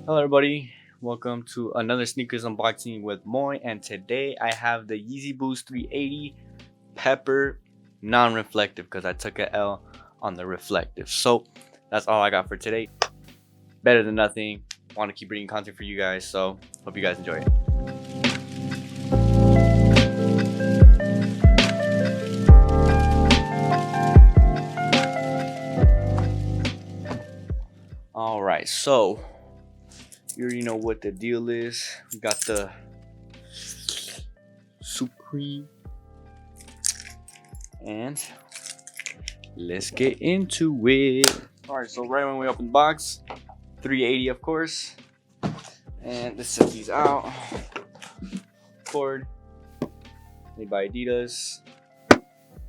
Hello everybody, welcome to another sneakers unboxing with Moy, and today I have the Yeezy Boost 380 Pepper non-reflective because I took a L on the reflective. So that's all I got for today. Better than nothing. Want to keep bringing content for you guys, so hope you guys enjoy it. Alright, so you already know what the deal is. We got the Supreme, and let's get into it. Alright, so right when we open the box, 380 of course, and let's set these out. Cord made by Adidas,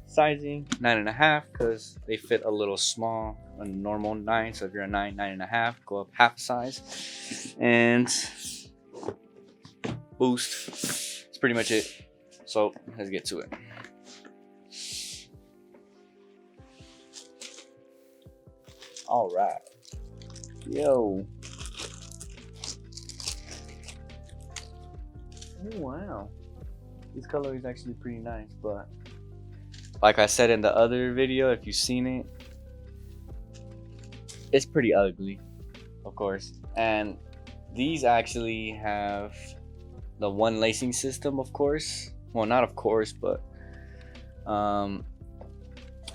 sizing 9.5 because they fit a little small, a normal 9, so if you're a 9, 9.5, go up half a size. And Boost, that's pretty much it. So let's get to it. All right, yo. Oh, wow, this color is actually pretty nice, but like I said in the other video, if you've seen it, it's pretty ugly, of course. And these actually have the one lacing system, of course. Well, not of course, but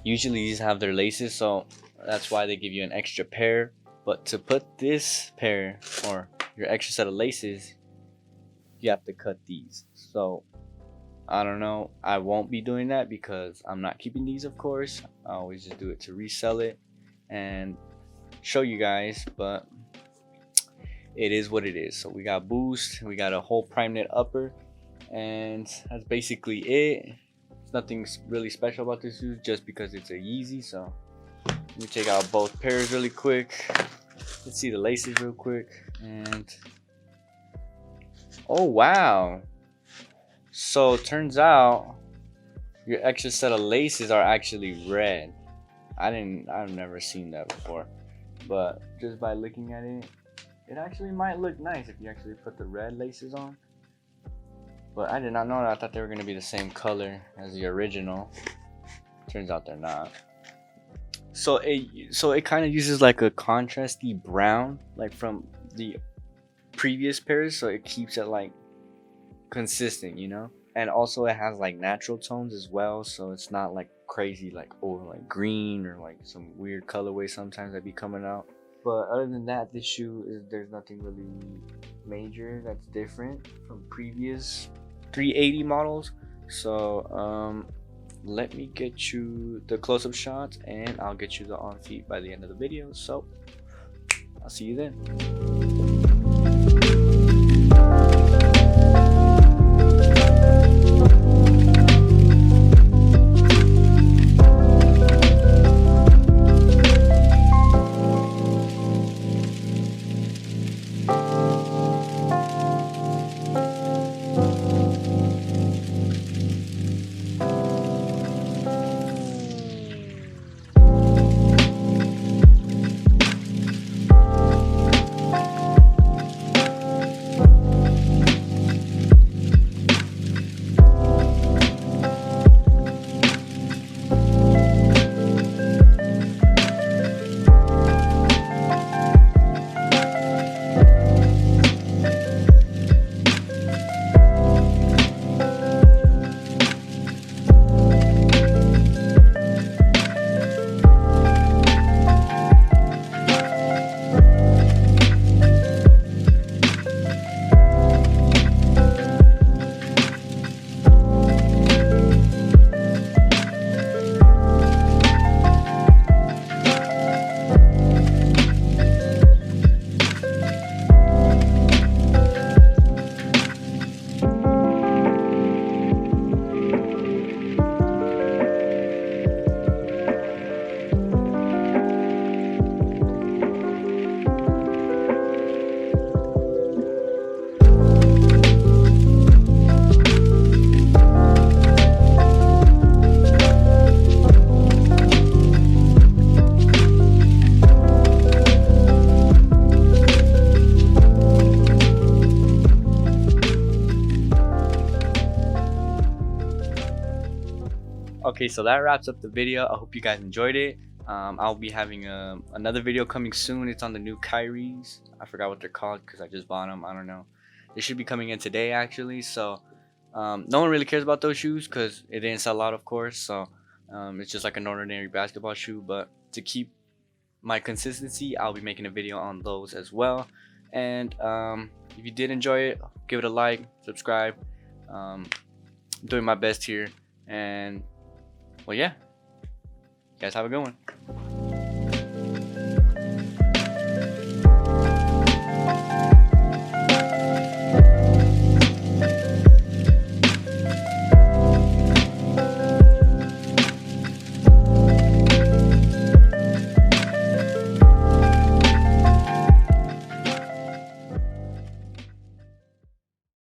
usually these have their laces, so that's why they give you an extra pair. But to put this pair or your extra set of laces, you have to cut these. So I don't know, I won't be doing that because I'm not keeping these, of course. I always just do it to resell it and show you guys, but it is what it is. So we got Boost, we got a whole prime knit upper, and that's basically it. There's nothing really special about this shoe just because it's a Yeezy. So let me take out both pairs really quick. Let's see the laces real quick. And oh wow, so it turns out your extra set of laces are actually red. I've never seen that before, but just by looking at it, it actually might look nice if you actually put the red laces on. But I did not know that. I thought they were going to be the same color as the original. Turns out they're not. So it kind of uses like a contrasty brown, like from the previous pairs, so it keeps it like consistent, you know. And also it has like natural tones as well, so it's not like crazy like like green or like some weird colorway sometimes that be coming out. But other than that, this shoe there's nothing really major that's different from previous 380 models. So let me get you the close-up shots and I'll get you the on feet by the end of the video. So I'll see you then. Okay, so that wraps up the video. I hope you guys enjoyed it. I'll be having another video coming soon. It's on the new Kyries. I forgot what they're called because I just bought them. I don't know. They should be coming in today actually. So no one really cares about those shoes because it didn't sell out, of course. So it's just like an ordinary basketball shoe. But to keep my consistency, I'll be making a video on those as well. And if you did enjoy it, give it a like, subscribe. I'm doing my best here. And well, yeah, you guys have a good one.